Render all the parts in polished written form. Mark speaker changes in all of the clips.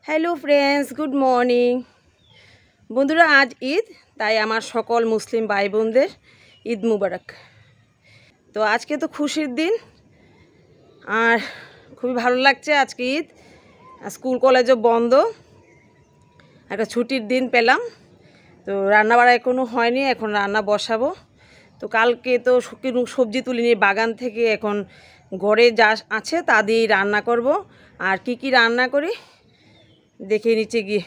Speaker 1: Hello friends, good morning. বন্ধুরা, আজ ঈদ, তাই আমার সকল মুসলিম ভাই বোনদের ঈদ মুবারক। তো আজকে তো খুশির দিন আর খুবই ভালো লাগছে। আজকে ঈদ, স্কুল কলেজও বন্ধ, একটা ছুটির দিন পেলাম। তো রান্না বাড়া এখনও হয়নি, এখন রান্না বসাবো। তো কালকে তো সবজি তুলিনি বাগান থেকে, এখন ঘরে যা আছে তা দিয়েই রান্না করব। আর কি কি রান্না করি দেখে নিচে গিয়ে,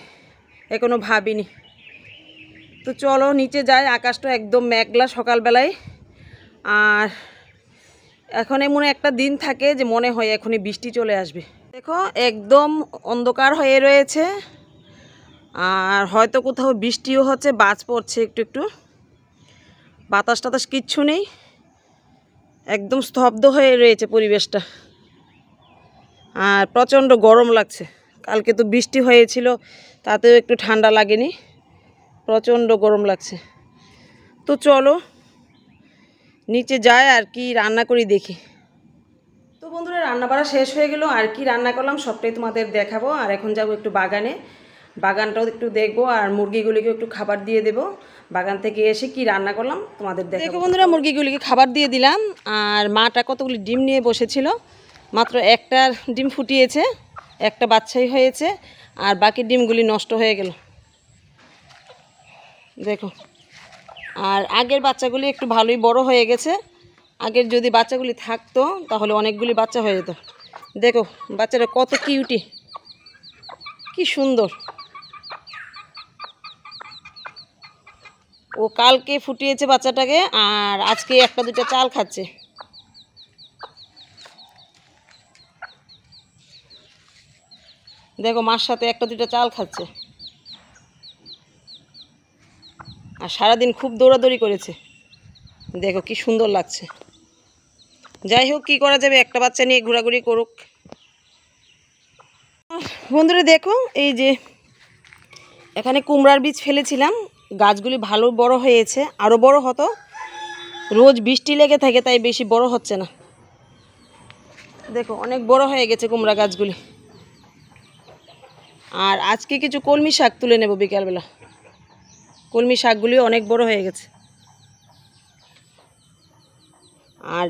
Speaker 1: এখনও ভাবিনি। তো চলো নিচে যাই। আকাশটা একদম মেঘলা সকালবেলায়, আর এখন এমন একটা দিন থাকে যে মনে হয় এখনই বৃষ্টি চলে আসবে। দেখো একদম অন্ধকার হয়ে রয়েছে, আর হয়তো কোথাও বৃষ্টিও হচ্ছে, বাজ পড়ছে একটু একটু, বাতাস টাতাস কিচ্ছু নেই, একদম স্তব্ধ হয়ে রয়েছে পরিবেশটা। আর প্রচণ্ড গরম লাগছে। কালকে তো বৃষ্টি হয়েছিল, তাতেও একটু ঠান্ডা লাগেনি, প্রচণ্ড গরম লাগছে। তো চলো নিচে যাই আর কি রান্না করি দেখি। তো বন্ধুরা, রান্না বাড়া শেষ হয়ে গেল, আর কি রান্না করলাম সবটাই তোমাদের দেখাবো। আর এখন যাবো একটু বাগানে, বাগানটাও একটু দেখবো, আর মুরগিগুলিকে একটু খাবার দিয়ে দেবো। বাগান থেকে এসে কি রান্না করলাম তোমাদের দেখো। বন্ধুরা, মুরগিগুলিকে খাবার দিয়ে দিলাম, আর মাটা কতগুলি ডিম নিয়ে বসেছিল, মাত্র একটা ডিম ফুটিয়েছে, একটা বাচ্চাই হয়েছে, আর বাকি ডিমগুলি নষ্ট হয়ে গেল দেখো। আর আগের বাচ্চাগুলি একটু ভালোই বড় হয়ে গেছে, আগের যদি বাচ্চাগুলি থাকতো তাহলে অনেকগুলি বাচ্চা হয়ে যেত। দেখো বাচ্চারা কত কিউটি, কি সুন্দর। ও কালকে ফুটিয়েছে বাচ্চাটাকে, আর আজকে একটা দুটো চাল খাচ্ছে। দেখো মার সাথে একটা দুটো চাল খাচ্ছে, আর সারাদিন খুব দৌড়াদৌড়ি করেছে। দেখো কি সুন্দর লাগছে। যাই হোক, কী করা যাবে, একটা বাচ্চা নিয়ে ঘোরাঘুরি করুক। বন্ধুরা দেখো, এই যে এখানে কুমড়ার বীজ ফেলেছিলাম, গাছগুলি ভালো বড় হয়েছে, আরও বড় হতো। রোজ বৃষ্টি লেগে থাকে তাই বেশি বড় হচ্ছে না। দেখো অনেক বড় হয়ে গেছে কুমড়া গাছগুলি। আর আজকে কিছু কলমি শাক তুলে নেব বিকালবেলা, কলমি শাকগুলিও অনেক বড় হয়ে গেছে। আর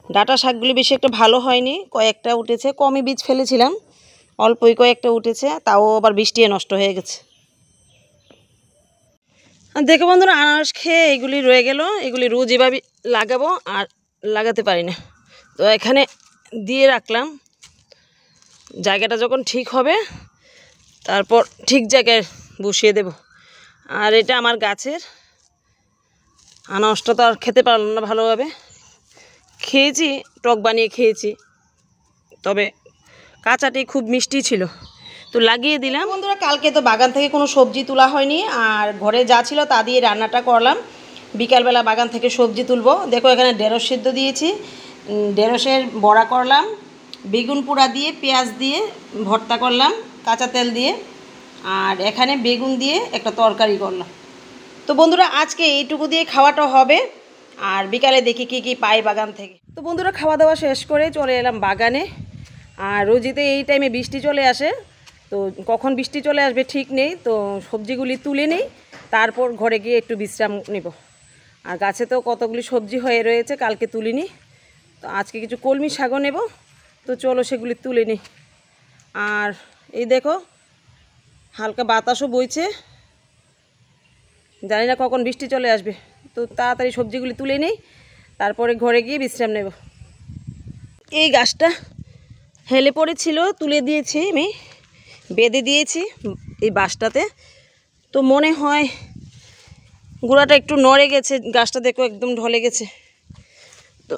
Speaker 1: ডাঁটা শাকগুলি বেশি একটা ভালো হয়নি, কয়েকটা উঠেছে, কমই বীজ ফেলেছিলাম, অল্পই কয়েকটা উঠেছে, তাও আবার বৃষ্টি নষ্ট হয়ে গেছে। আর দেখো বন্ধুরা, আনারস খেয়ে এগুলি রয়ে গেল, এগুলি রোজ এভাবে লাগাবো আর লাগাতে পারি না, তো এখানে দিয়ে রাখলাম। জায়গাটা যখন ঠিক হবে তারপর ঠিক জায়গায় বসিয়ে দেব। আর এটা আমার গাছের আনারসটা তো আর খেতে পারলাম না ভালোভাবে, খেয়েছি টক বানিয়ে খেয়েছি, তবে কাঁচাটি খুব মিষ্টি ছিল, তো লাগিয়ে দিলাম। বন্ধুরা, কালকে তো বাগান থেকে কোনো সবজি তোলা হয়নি, আর ঘরে যা ছিল তা দিয়ে রান্নাটা করলাম। বিকালবেলা বাগান থেকে সবজি তুলবো। দেখো এখানে ঢেঁড়স সিদ্ধ দিয়েছি, ঢেঁড়সের বড়া করলাম, বেগুন পোড়া দিয়ে পেঁয়াজ দিয়ে ভর্তা করলাম কাঁচা তেল দিয়ে, আর এখানে বেগুন দিয়ে একটা তরকারি করলাম। তো বন্ধুরা, আজকে এইটুকু দিয়ে খাওয়াটা হবে, আর বিকালে দেখি কি কি পাই বাগান থেকে। তো বন্ধুরা, খাওয়া দাওয়া শেষ করে চলে এলাম বাগানে। আর রোজিতে এই টাইমে বৃষ্টি চলে আসে, তো কখন বৃষ্টি চলে আসবে ঠিক নেই, তো সবজিগুলি তুলে নেই, তারপর ঘরে গিয়ে একটু বিশ্রাম নেব। আর গাছে তো কতগুলি সবজি হয়ে রয়েছে, কালকে তুলিনি, তো আজকে কিছু কলমি শাকও নেব, তো চলো সেগুলি তুলে নিই। আর এই দেখো হালকা বাতাসও বইছে, জানি না কখন বৃষ্টি চলে আসবে, তো তাড়াতাড়ি সবজিগুলি তুলে নেই, তারপরে ঘরে গিয়ে বিশ্রাম নেব। এই গাছটা হেলে পড়েছিল, তুলে দিয়েছি আমি, বেঁধে দিয়েছি এই বাঁশটাতে, তো মনে হয় গোড়াটা একটু নড়ে গেছে, গাছটা দেখো একদম ঢলে গেছে। তো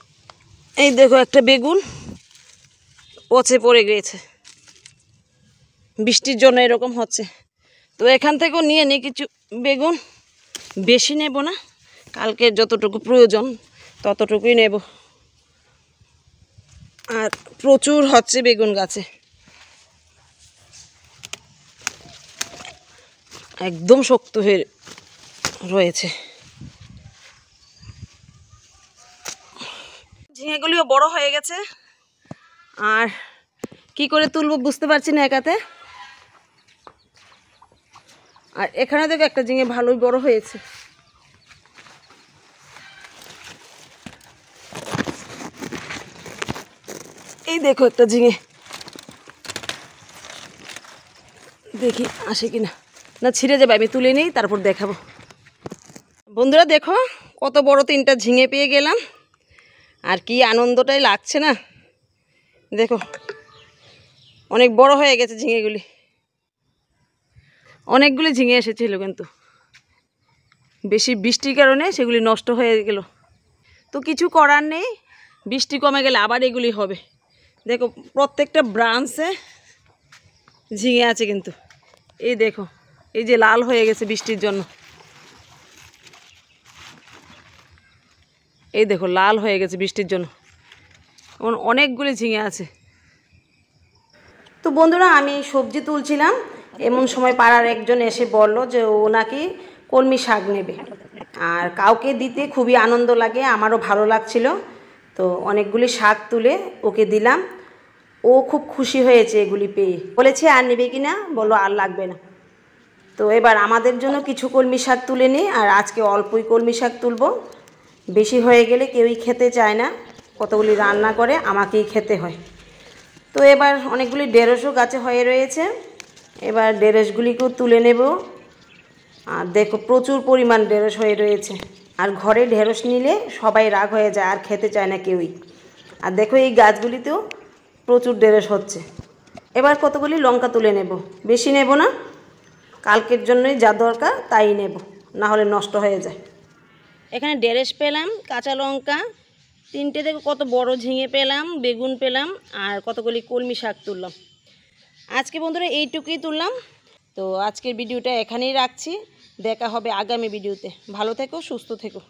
Speaker 1: এই দেখো একটা বেগুন পচে পড়ে গিয়েছে, বৃষ্টির জন্য এরকম হচ্ছে। তো এখান থেকেও নিয়ে নিই কিছু বেগুন, বেশি নেব না, কালকে যতটুকু প্রয়োজন ততটুকুই নেব। আর প্রচুর হচ্ছে বেগুন গাছে, একদম শক্ত হয়ে রয়েছে। ঝিঙেগুলিও বড় হয়ে গেছে, আর কি করে তুলব বুঝতে পারছি না একাতে। আর এখানে দেখো একটা ঝিঙে ভালোই বড় হয়েছে। এই দেখো একটা ঝিঙে, দেখি আসে কিনা, না ছিঁড়ে যাবে, আমি তুলে নিই তারপর দেখাবো। বন্ধুরা দেখো কত বড় 3টা ঝিঙে পেয়ে গেলাম, আর কি আনন্দটাই লাগছে না। দেখো অনেক বড় হয়ে গেছে ঝিঙেগুলি, অনেকগুলি ঝিঙে এসেছিল, কিন্তু বেশি বৃষ্টির কারণে সেগুলি নষ্ট হয়ে গেল। তো কিছু করার নেই, বৃষ্টি কমে গেলে আবার এগুলি হবে। দেখো প্রত্যেকটা ব্রাঞ্চে ঝিঙে আছে, কিন্তু এই দেখো এই যে লাল হয়ে গেছে বৃষ্টির জন্য, এই দেখো লাল হয়ে গেছে বৃষ্টির জন্য, অনেকগুলি ঝিঙে আছে। তো বন্ধুরা আমি সবজি তুলছিলাম, এমন সময় পাড়ার একজন এসে বলল যে ও নাকি কলমি শাক নেবে, আর কাউকে দিতে খুবই আনন্দ লাগে, আমারও ভালো লাগছিল। তো অনেকগুলি শাক তুলে ওকে দিলাম, ও খুব খুশি হয়েছে এগুলি পেয়ে, বলেছে আর নেবে কি না, বলো আর লাগবে না। তো এবার আমাদের জন্য কিছু কলমি শাক তুলে নিই, আর আজকে অল্পই কলমি শাক তুলব, বেশি হয়ে গেলে কেউই খেতে চায় না, কতগুলি রান্না করে আমাকেই খেতে হয়। তো এবার অনেকগুলি ঢেঁড়সও গাছে হয়ে রয়েছে, এবার ঢেঁড়সগুলিকেও তুলে নেব। আর দেখো প্রচুর পরিমাণ ঢেঁড়স হয়ে রয়েছে, আর ঘরে ঢেঁড়স নিলে সবাই রাগ হয়ে যায়, আর খেতে চায় না কেউই। আর দেখো এই গাছগুলিতেও প্রচুর ঢেঁড়স হচ্ছে। এবার কতগুলি লঙ্কা তুলে নেব, বেশি নেব না, কালকের জন্যই যা দরকার তাই নেব, না হলে নষ্ট হয়ে যায়। এখানে ঢেঁড়স পেলাম, কাঁচা লঙ্কা 3টে, দেখো কত বড় ঝিঙে পেলাম, বেগুন পেলাম, আর কতগুলি কলমি শাক তুললাম। আজকে বন্ধুরা এইটুকুই তুললাম। তো আজকের ভিডিওটা এখানেই রাখছি, দেখা হবে আগামী ভিডিওতে। ভালো থেকো, সুস্থ থেকো।